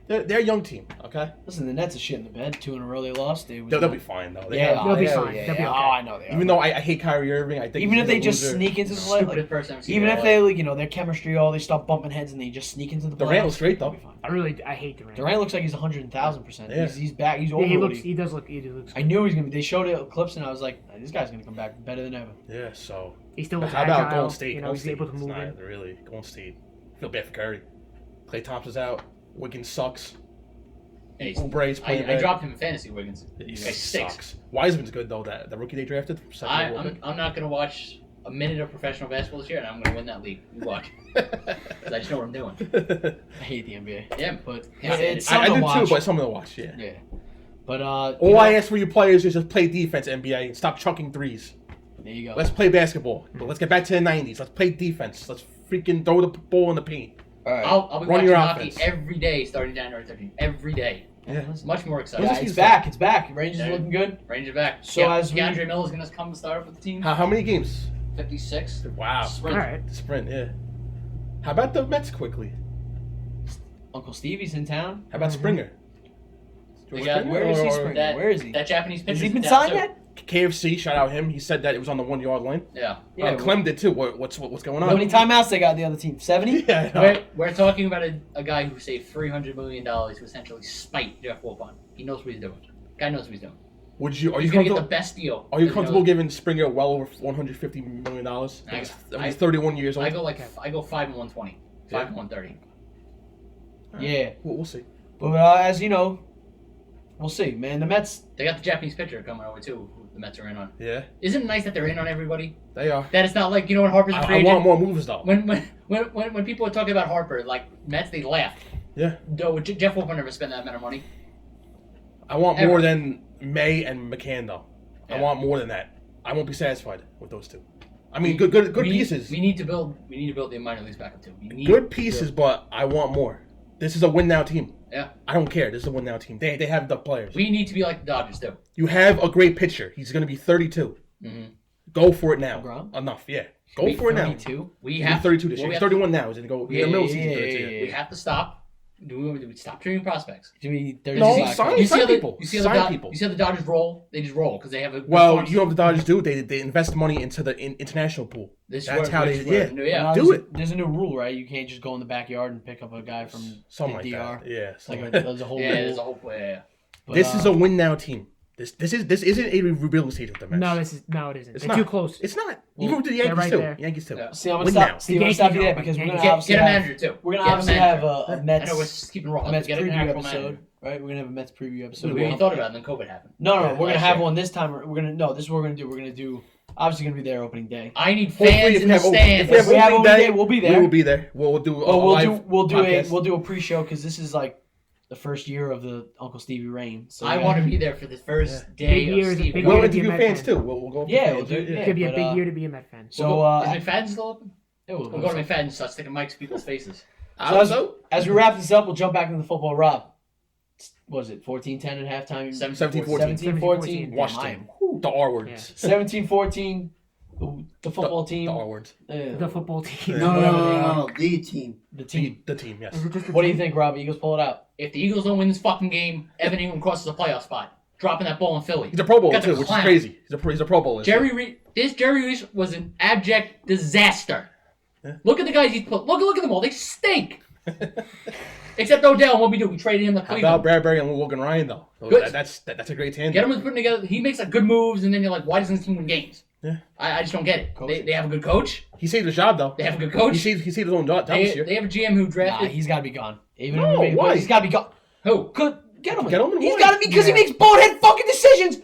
They're a young team, okay? Listen, the Nets are shit in the bed. 2 in a row they lost. They was They'll be fine though. They Yeah, have- They'll be yeah, fine. yeah, They'll be yeah. okay. Oh, I know they are. even though I hate Kyrie Irving, I think Even he's if they a just loser. sneak into the play, Stupidest person I've seen. even in if my they, life. like, their chemistry, all they stop bumping heads and they just sneak into the playoffs. Durant looks great, though. they'll be fine. I hate Durant. Durant looks like he's 110,000%. Yeah. He's back. He's Yeah, over. he what looks. He does look. He looks. I knew he was gonna be. They showed it clips and I was like, this guy's gonna come back better than ever. Yeah, so He still but looks how about agile. Golden State? You know, Golden he's State, able to it's move not in. really Golden State. I feel bad for Curry. Klay Thompson's out. Wiggins sucks. And he's- Oubre's playing I bad. dropped him in fantasy, Wiggins. He This guy stinks. sucks. Wiseman's good though. That the rookie they drafted. Second overall pick. I'm not gonna watch a minute of professional basketball this year, and I'm gonna win that league. You watch, 'cause I just know what I'm doing. I hate the NBA. Yeah, But Yeah, it's I something do to watch. too, but it's something to watch. Yeah. Yeah. But All I ask for you players is just play defense, NBA, and stop chucking threes. there you go. Let's play basketball, but let's get back to the '90s. Let's play defense. Let's freaking throw the ball in the paint. All right. I'll be Run watching your hockey offense. every day starting January 13th. Every day. Yeah. Much more exciting. Yeah, it's back. It's back. Rangers Yeah. looking good. Rangers back. So as we- DeAndre Miller's gonna come start up with the team. How many games? 56. Wow. Sprint. All right. Sprint, yeah. How about the Mets quickly? Uncle Stevie's in town. How about Springer? They got- Where is he, Or- Springer? That, Where is he? That Japanese pitcher. Has he been signed yet? KFC, shout out him. He said that it was on the 1 yard line. Yeah. Yeah. Clem did too. What's going on? How many timeouts they got the other team? 70? Yeah, I know. We're talking about a guy who saved $300 million to essentially spite Jeff Wilpon. He knows what he's doing. Guy knows what he's doing. Are He's you gonna get the comfortable? best deal. Are you Because comfortable knows- giving Springer well over $150 million? He's 31 years old. I go 5 and 120. 5 and 130. Yeah. We'll see. But as you know, we'll see, man. The Mets. They got the Japanese pitcher coming over too. Who the Mets are in on. Yeah, Isn't it nice that they're in on everybody? they are. That it's not like, when Harper's a free I agent. want more moves though. When people are talking about Harper, like Mets, they laugh. Yeah, Though Jeff Wilpon never spent that amount of money. I want Ever. more than May and McCann though. I Yeah. want more than that. I won't be satisfied with those two. I mean, good We need- pieces. We need to build the minor leagues back up too. We need Good pieces, but I want more. This is a win now team. Yeah. I don't care. This is a win now team. They have the players. We need to be like the Dodgers too. You have a great pitcher. He's going to be 32. Mm-hmm. Go for it now. DeGrom? Enough. Yeah. Go for it now. 32? We He's have 32 this well, year. we He's have 31 now. He's going to go in Yeah, the middle yeah, season. yeah, 32. yeah, We have to stop. Do we stop trading prospects? Give me 30 No, seconds. sign- You see how the people. you see how Sign the people. You see how the Dodgers roll? They just roll because they have a good Well, farm you know what the system. Dodgers do? They invest money into the international pool. This is That's where- how which they- is where- yeah. yeah. Now, Do there's it. There's a new rule, right? You can't just go in the backyard and pick up a guy from Something the like DR. that. Yeah. It's like something- there's a whole Yeah, rule. there's a whole yeah. But, This is a win now team. This isn't a rebuilding stage with the Mets. No, it isn't. It's They're not. too close. It's not. Well, Even with the they're Yankees right too. there. Yankees too. Yeah. See, I'm gonna Win stop. now. Steve, I'm gonna The stop you there Yankees because we're don't, gonna but obviously Get a have, manager too. we're gonna Get a obviously manager. have a I Mets know we're just keeping raw. a Mets Get an preview actual episode, manager. right? We're gonna have a Mets preview episode. We thought about it, and then COVID happened. No, we're gonna Last have year. one this time. We're gonna no. This is what we're gonna do. We're gonna do. Obviously, gonna be there opening day. I need Hopefully, fans if in we the have stands. If we have opening opening day, we'll be there. We will be there. We'll do. But we'll live podcast. we'll do a pre-show because this is like the first year of the Uncle Stevie reign. So I yeah. want to be there for the first Big day year of is a Steve. big We'll year. interview Met fans fan. too. We'll go. Yeah, to we'll fans, do- right? It could be a but, big year to be a Met fan. So Is McFadden still open? we'll We'll go to McFadden and start sticking mics in people's faces. Also, as we wrap this up, we'll jump back into the football. Rob, what was it 14-10 at halftime? 17-14. 17-14. Damn, Washington. The R words. 17-14. The football team. The R words. The football team. No, Whatever no, they no, are. no, the team. The team. The team. Yes. Is it just the What do you team? think, Rob? Eagles pull it out. If the Eagles don't win this fucking game, Evan Ingram crosses a playoff spot, dropping that ball in Philly. He's a Pro Bowler Got the too, which is clown. crazy. He's a Pro Bowler. Jerry Reese was an abject disaster. Yeah. Look at the guys he's put. Look at them all. They stink. Except Odell. What we do? We traded him to How Cleveland. about Bradbury and Logan Ryan though? Good. That's a great tandem. Get him putting together. He makes like good moves, and then you're like, why doesn't this team win games? Yeah. I just don't get it. Coaching. They have a good coach. He saved his job though. They have a good coach. He saved his own job this year. They have a GM who Nah, drafted he's got to be gone. Even No, if he made why? he's got to be gone. who? Good. Get him. Get him in He's why? got to be because he Yeah. makes bonehead fucking decisions.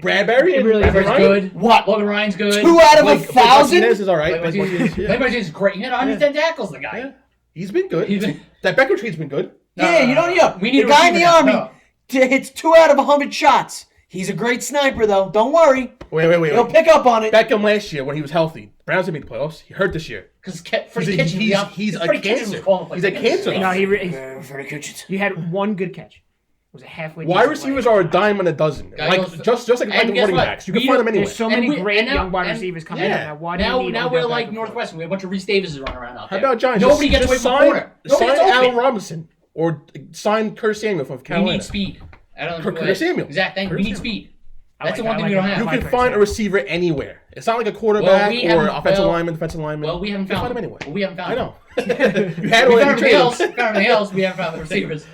Bradbury and really Logan Bradbury's Ryan? good. What? Logan Ryan's good. 2 out of Blake 1,000. Martinez is all right. Blake Blake Martinez, yeah. Martinez is great. He had 110 tackles. The guy. Yeah. He's been good. He's been- That Becker trade's been good. Yeah, you don't need. We need the a guy in the receiver army now. hits 2 out of 100 shots. He's a great sniper, though. Don't worry. Wait. He'll pick up on it. Beckham last year when he was healthy. Browns didn't make the playoffs. He hurt this year. Because Freddie He's a- Kitchens. he's- was out- he's a Freddie Kitchens was cancer. calling He's a plays. cancer. No, Freddie Kitchens. you had one good catch. It was a halfway. Wide decent receivers play. are a dime and a dozen. Guy Like goes- just like and running guess what? backs. You can We- find them anywhere. There's so And many we- great and now- young wide and- receivers coming yeah. in. Now, why do you Now, need now Odell we're like Beckham for? Northwestern. We have a bunch of Reese Davises running around out How there. about Giants? Nobody Just gets away from the sign, corner. Nobody sign gets Allen open. Robinson or sign Curtis Samuel from We Carolina. need speed. I don't know. Curtis Samuel. Exactly. We Curtis need Samuel. speed. I That's the like one that. thing I we like don't that. have. You I like can Curtis find a Samuel. receiver anywhere. It's not like a quarterback we or haven't- offensive well- lineman, defensive lineman. Well, we haven't You can found find them them. anywhere. Well, we haven't found I them. know. You had We one found in everything else. trade. We found everything else. We haven't found the receivers.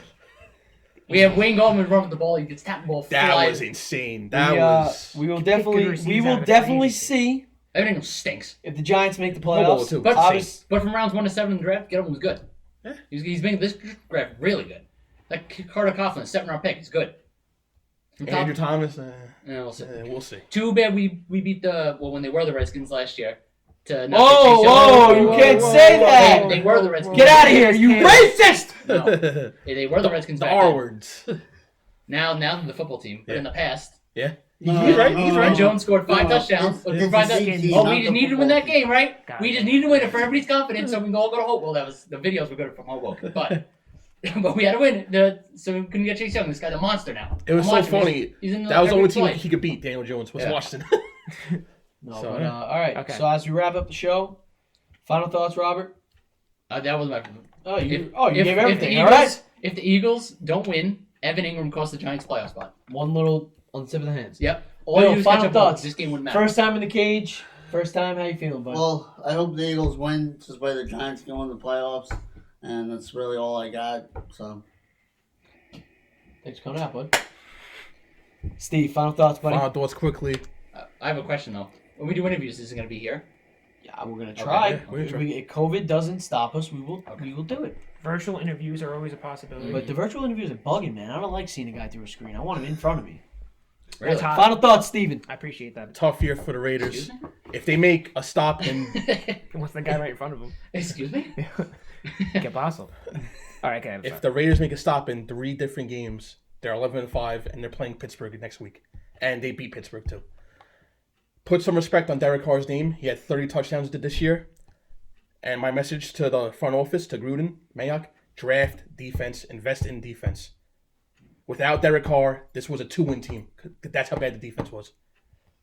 We have Wayne Goldman running the ball. He gets tapped the ball. That flies. was insane. That was. We will good definitely receivers out of free agency. see Everything stinks. if the Giants make the Pro Bowl playoffs. too. But, Obvious- but from rounds 1 to 7 in the draft, Gettleman was good. Yeah. He's making this draft really good. Like Carter Coughlin, 7th-round pick. He's good. From top, Andrew Thomas. yeah, we'll see. We'll see. Too bad we beat when they were the Redskins last year. To not Whoa, get Chase whoa, Young. you can't say that. They were the Redskins. Get out of here, you Can't. racist! No. Yeah, they were the Redskins The back R then. words. Now they're the football team. But Yeah. in the past, Yeah. No, He's right. no, He's no, right. Aaron Jones scored 5 No, touchdowns. it's- Or it's 5 the touchdowns. team, Oh, not we the just needed to win football that game, right? Got We it. just needed to win it for everybody's confidence, so we can all go to Hopewell. That was the videos were good from Hoboken, but but we had to win. So we couldn't get Chase Young. This guy's a monster now. It was I'm so watching him. funny. He's in That was the only every team play. he could beat. Daniel Jones was Yeah. Washington. No, So, but, yeah. all right. Okay. So as we wrap up the show, final thoughts, Robert? That was my. Oh, you If gave the everything. Eagles, All right. If the Eagles don't win, Evan Ingram costs the Giants playoff spot. One little on the tip of the hands. Yep. All Bill, you do is final catch up. thoughts. This game wouldn't matter. First time in the cage. First time. How you feeling, bud? Well, I hope the Eagles win just by the Giants going to the playoffs, and that's really all I got. So, Thanks for coming out, bud. Steve, final thoughts, buddy. Final thoughts quickly. I have a question though. When we do interviews, is it going to be here? Yeah, we're gonna try. yeah, we're gonna If COVID doesn't stop us, we will do it. Virtual interviews are always a possibility. But the virtual interviews are bugging, man. I don't like seeing a guy through a screen. I want him in front of me. Really? That's hot. Final thoughts, Steven. I appreciate that. Tough year for the Raiders. Excuse me? If they make a stop in What's the guy right in front of him? Excuse me? Que paso? All right, okay. if the Raiders make a stop in 3 different games, they're 11-5 and they're playing Pittsburgh next week, and they beat Pittsburgh too. Put some respect on Derek Carr's name. He had 30 touchdowns this year. And my message to the front office, to Gruden, Mayock, draft defense, invest in defense. Without Derek Carr, this was a 2-win team. That's how bad the defense was.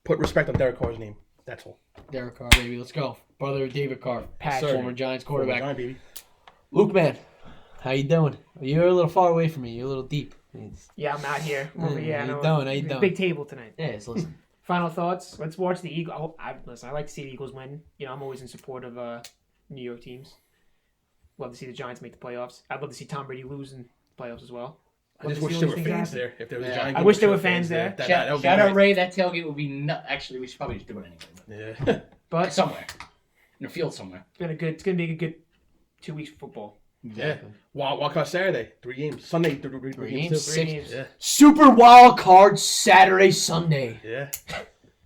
Put respect on Derek Carr's name. That's all. Derek Carr, baby. Let's go. Brother of David Carr. Pat, sir. Former Giants quarterback. Giant, baby. Luke, man. How you doing? You're a little far away from me. You're a little deep. Yeah, I'm out here. I'm over here. How I you know. doing? How you doing? Big table tonight. Yes, listen. Final thoughts. Let's watch the Eagles. Listen, I like to see the Eagles win. You know, I'm always in support of New York teams. Love to see the Giants make the playoffs. I'd love to see Tom Brady lose in the playoffs as well. I just wish there were fans there. If there was a Giant I game, wish I'm there sure were fans there. That would be Shout out nice. Ray. That tailgate would be nuts. Actually, we should probably just do it anyway. But Yeah. But somewhere. In a field somewhere. it's gonna be a good 2 weeks of football. Yeah. Wild card Saturday, 3 games. Sunday, 3 Three games. games. Too. 3 games. Yeah. Super wild card Saturday, Sunday. Yeah.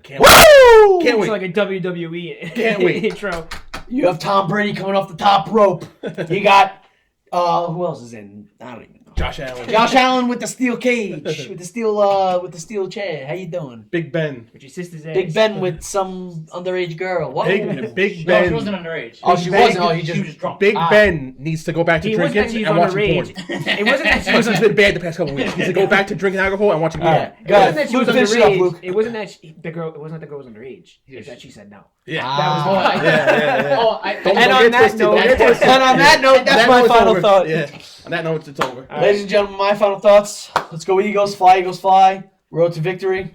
Can't wait. Woo! Can't It's wait. like a WWE Can't wait. intro. You have Tom Brady coming off the top rope. You got who else is in? I don't even know. Josh Allen. Josh Allen with the steel cage, with the steel chair. How you doing? Big Ben. Which your sister's age. Big Ben with some underage girl. What? Big No, Ben. she wasn't underage. Oh, she Ben- wasn't. Oh, he She just was just drunk. Big Ah. Ben needs to go back to It wasn't drinking that she's and watching underage. porn. It wasn't that she was It's been bad the past couple weeks. He needs to go back to drinking alcohol and watching porn. Alright, It go wasn't ahead. that she was Luke, finish it up, underage. Luke. It wasn't that the girl. It wasn't that the girl was underage. It's that she said no. Yeah. Ah. Oh, I, Yeah. Oh, I, Don't And get on that twisted. note- Don't get twisted. And on that note, that's That my note's final over. thought. Yeah. On that note, it's over. Ladies and gentlemen, my final thoughts. Let's go Eagles, fly Eagles, fly. Road to victory.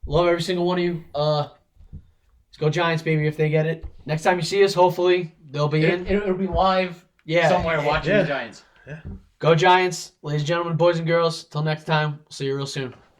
Love every single one of you. Let's go Giants, baby, if they get it. Next time you see us, hopefully they'll be in. it'll be live Yeah. somewhere watching Yeah. the Giants. Go Giants, ladies and gentlemen, boys and girls. Till next time, see you real soon.